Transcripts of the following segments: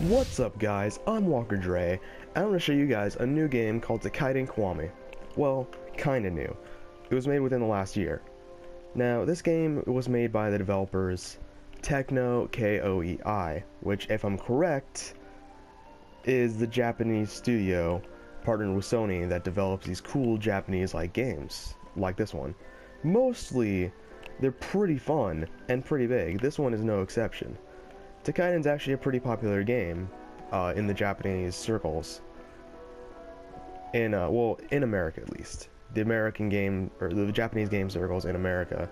What's up guys, I'm Walker Dre, and I'm going to show you guys a new game called Toukiden kiwami. Well, kinda new. It was made within the last year. Now, this game was made by the developers Techno KOEI, which, if I'm correct, is the Japanese studio partnered with Sony that develops these cool Japanese-like games, like this one. Mostly, they're pretty fun and pretty big. This one is no exception. Toukiden's actually a pretty popular game in the Japanese circles. Well, in America at least. The American game, or the Japanese game circles in America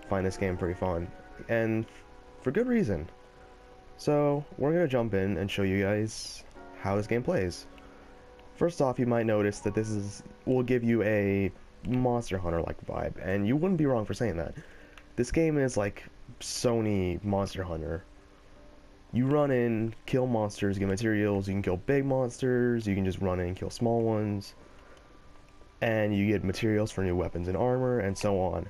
find this game pretty fun. And for good reason. So, we're gonna jump in and show you guys how this game plays. First off, you might notice that will give you a Monster Hunter-like vibe, and you wouldn't be wrong for saying that. This game is like Sony Monster Hunter. You run in, kill monsters, get materials, you can kill big monsters, you can just run in and kill small ones, and you get materials for new weapons and armor, and so on.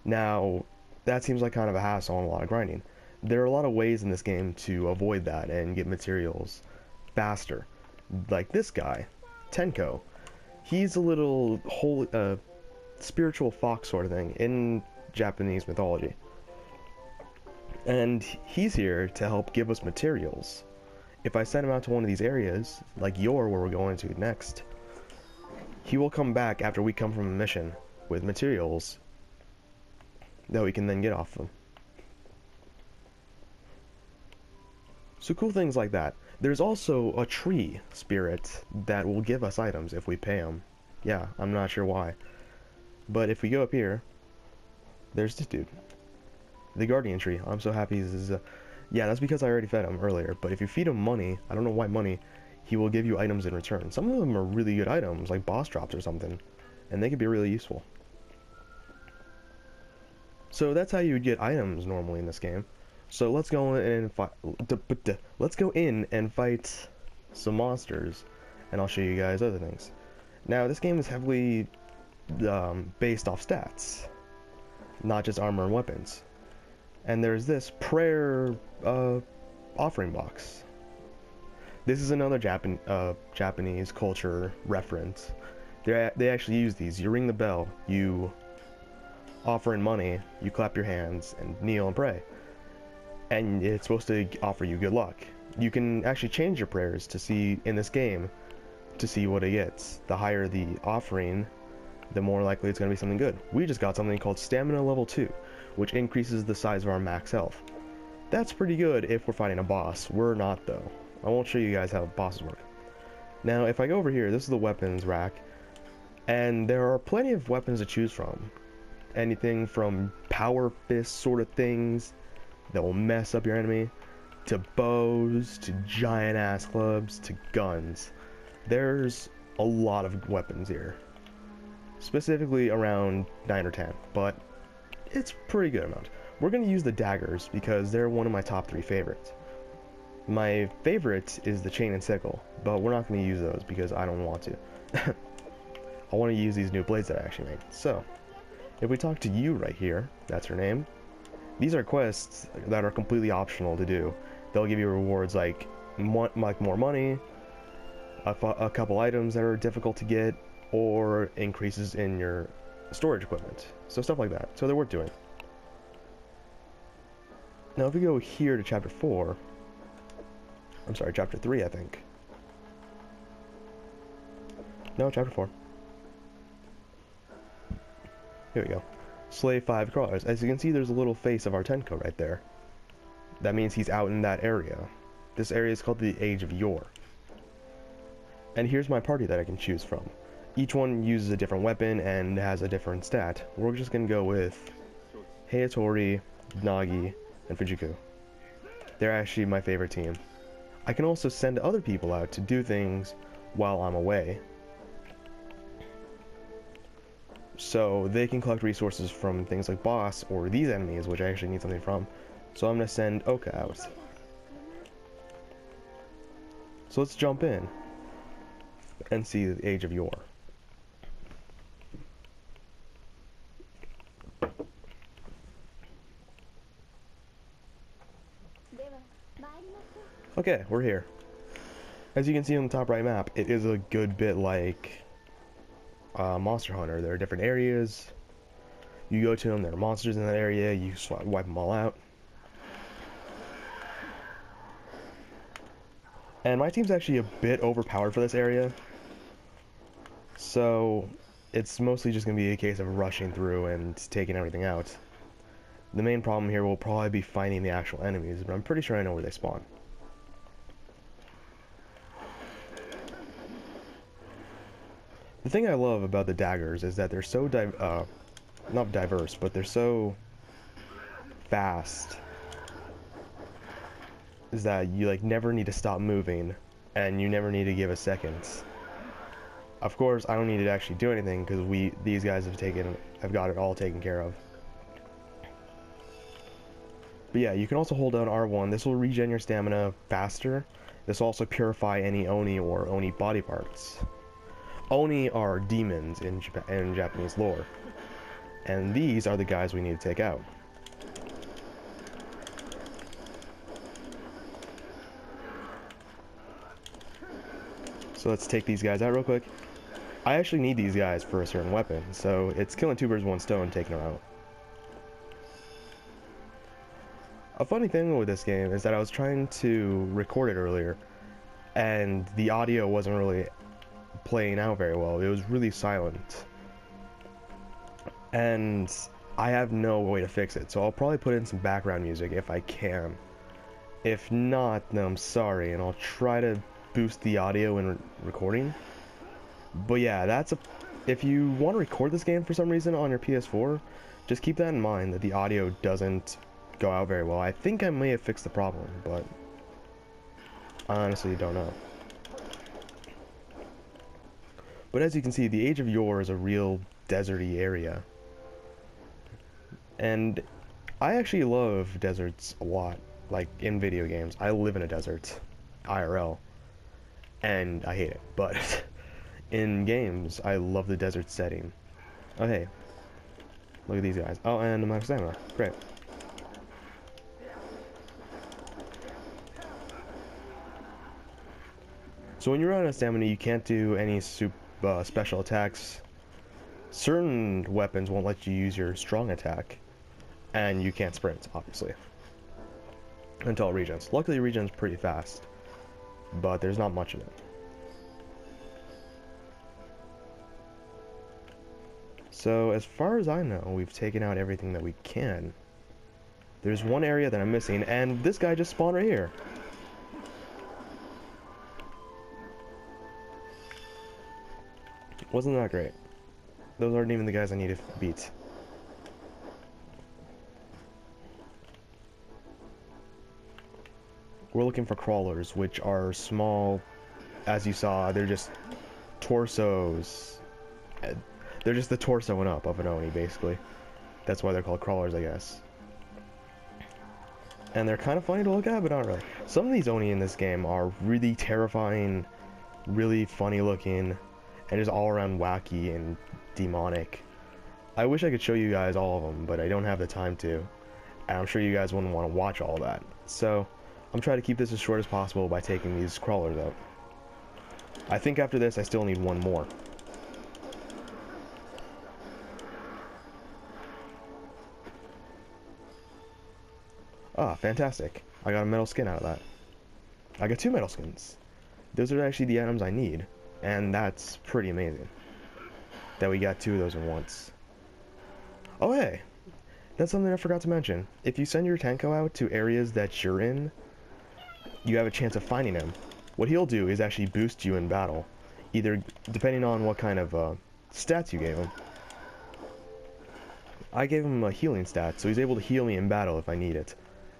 Now, that seems like kind of a hassle and a lot of grinding. There are a lot of ways in this game to avoid that and get materials faster. Like this guy, Tenko. He's a little spiritual fox sort of thing in Japanese mythology. And he's here to help give us materials. If I send him out to one of these areas, like where we're going to next, he will come back after we come from a mission with materials that we can then get off him. So cool things like that. There's also a tree spirit that will give us items if we pay him. Yeah, I'm not sure why. But if we go up here, there's this dude. The guardian tree. I'm so happy yeah, that's because I already fed him earlier, but if you feed him money, I don't know why money, he will give you items in return. Some of them are really good items, like boss drops or something, and they can be really useful. So that's how you would get items normally in this game. So let's go in and fight some monsters, and I'll show you guys other things. Now, this game is heavily based off stats, not just armor and weapons. And there's this prayer offering box. This is another Japanese culture reference. They actually use these. You ring the bell, you offer in money, you clap your hands, and kneel and pray. And it's supposed to offer you good luck. You can actually change your prayers to see, in this game, to see what it gets. The higher the offering, the more likely it's going to be something good. We just got something called Stamina Level 2, which increases the size of our max health. That's pretty good if we're fighting a boss. We're not, though. I won't show you guys how bosses work. Now, if I go over here, this is the weapons rack, and there are plenty of weapons to choose from. Anything from power fist sort of things that will mess up your enemy, to bows, to giant-ass clubs, to guns. There's a lot of weapons here. Specifically around 9 or 10, but it's pretty good amount. We're going to use the daggers because they're one of my top 3 favorites. My favorite is the chain and sickle, but we're not going to use those because I don't want to. I want to use these new blades that I actually made. So, if we talk to you right here, that's her name, these are quests that are completely optional to do. They'll give you rewards like more money, a couple items that are difficult to get, or increases in your storage equipment. So stuff like that. So they're worth doing. Now if we go here to chapter 4, I'm sorry, chapter 3 I think. No, chapter 4. Here we go. Slay 5 crawlers. As you can see, there's a little face of our Tenko right there. That means he's out in that area. This area is called the Age of Yore. And here's my party that I can choose from. Each one uses a different weapon and has a different stat. We're just gonna go with Hayatori, Nagi, and Fujiko. They're actually my favorite team. I can also send other people out to do things while I'm away. So they can collect resources from things like boss or these enemies, which I actually need something from. So I'm gonna send Oka out. So let's jump in and see the Age of Yore. Okay, we're here. As you can see on the top right map, it is a good bit like Monster Hunter. There are different areas. You go to them, there are monsters in that area, you wipe them all out. And my team's actually a bit overpowered for this area. So it's mostly just going to be a case of rushing through and taking everything out. The main problem here will probably be finding the actual enemies, but I'm pretty sure I know where they spawn. The thing I love about the daggers is that they're so not diverse, but they're so fast, is that you like never need to stop moving, and you never need to give a second. Of course, I don't need to actually do anything because these guys have got it all taken care of. But yeah, you can also hold down R1. This will regen your stamina faster. This will also purify any Oni or Oni body parts. Oni are demons in Japanese lore, and these are the guys we need to take out. So let's take these guys out real quick. I actually need these guys for a certain weapon, so it's killing two birds with one stone, taking them out. A funny thing with this game is that I was trying to record it earlier, and the audio wasn't really playing out very well. It was really silent. And I have no way to fix it, so I'll probably put in some background music if I can. If not, then I'm sorry, and I'll try to boost the audio in recording. But yeah, if you want to record this game for some reason on your PS4, just keep that in mind, that the audio doesn't go out very well. I think I may have fixed the problem, but I honestly don't know. But as you can see, the Age of Yore is a real deserty area. And I actually love deserts a lot, like in video games. I live in a desert, IRL, and I hate it, but in games, I love the desert setting. Oh hey, look at these guys. Oh, and my stamina, great. So when you run out of stamina, you can't do any special attacks. Certain weapons won't let you use your strong attack, and you can't sprint, obviously, until it regens. Luckily, it regens pretty fast, but there's not much of it. So as far as I know, we've taken out everything that we can. There's one area that I'm missing, and this guy just spawned right here. Wasn't that great? Those aren't even the guys I need to beat. We're looking for crawlers, which are small, as you saw, they're just torsos. They're just the torso and up of an Oni, basically. That's why they're called crawlers, I guess. And they're kind of funny to look at, but not really. Some of these Oni in this game are really terrifying, really funny looking, and just all around wacky and demonic. I wish I could show you guys all of them, but I don't have the time to. And I'm sure you guys wouldn't want to watch all that. So I'm trying to keep this as short as possible by taking these crawlers out. I think after this I still need one more. Ah, fantastic. I got a metal skin out of that. I got 2 metal skins. Those are actually the items I need. And that's pretty amazing that we got 2 of those at once. Oh hey, that's something I forgot to mention. If you send your Tenko out to areas that you're in, you have a chance of finding him. What he'll do is actually boost you in battle, either depending on what kind of stats you gave him. I gave him a healing stat, so he's able to heal me in battle if I need it.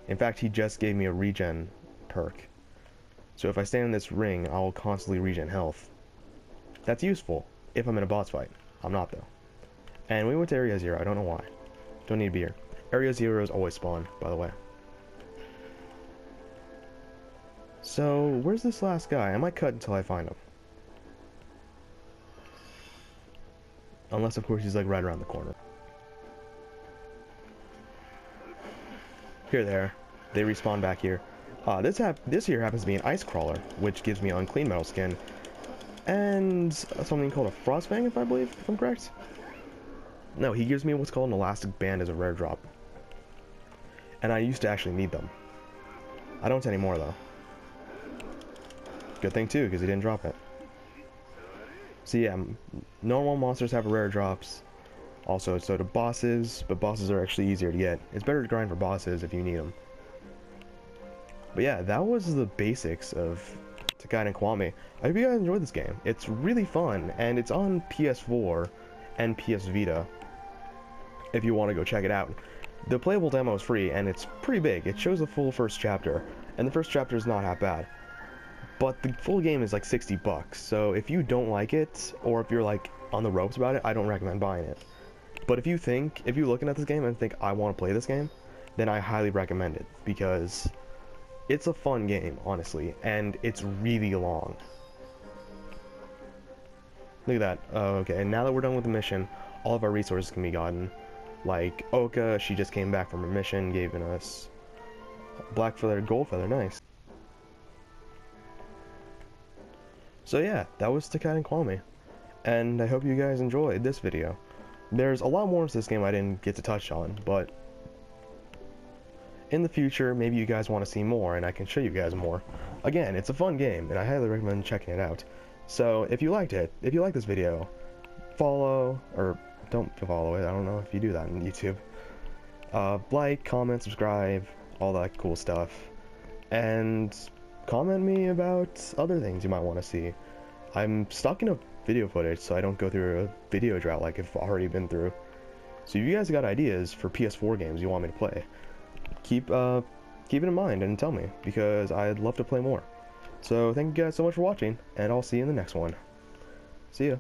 In fact, he just gave me a regen perk. So if I stand in this ring, I'll constantly regen health. That's useful if I'm in a boss fight. I'm not, though. And we went to Area 0. I don't know why. Don't need to be here. Area 0s always spawn, by the way. So, where's this last guy? I might cut until I find him. Unless, of course, he's like right around the corner. Here they are. They respawn back here. This here happens to be an ice crawler, which gives me unclean metal skin, and something called a frostfang, if I'm correct. No, he gives me what's called an elastic band as a rare drop, and I used to actually need them. I don't anymore though. Good thing too, because he didn't drop it. So yeah, normal monsters have rare drops. Also, so do bosses, but bosses are actually easier to get. It's better to grind for bosses if you need them. But yeah, that was the basics of Toukiden Kiwami. I hope you guys enjoyed this game. It's really fun, and it's on PS4 and PS Vita if you want to go check it out. The playable demo is free, and it's pretty big. It shows the full first chapter, and the first chapter is not half bad. But the full game is like $60, so if you don't like it, or if you're like on the ropes about it, I don't recommend buying it. But if you're looking at this game and think, I want to play this game, then I highly recommend it, because it's a fun game, honestly, and it's really long. Look at that. Okay, and now that we're done with the mission, all of our resources can be gotten. Like Oka, she just came back from her mission, giving us black feather, gold feather, nice. So yeah, that was Toukiden Kiwami, and I hope you guys enjoyed this video. There's a lot more to this game I didn't get to touch on, but in the future, maybe you guys want to see more, and I can show you guys more. Again, it's a fun game, and I highly recommend checking it out. So if you liked this video, follow, or don't follow it, I don't know if you do that on YouTube. Like, comment, subscribe, all that cool stuff, and comment me about other things you might want to see. I'm stuck in a video footage, so I don't go through a video drought like I've already been through. So if you guys got ideas for PS4 games you want me to play, keep it in mind and tell me, because I'd love to play more. So thank you guys so much for watching, and I'll see you in the next one. See ya.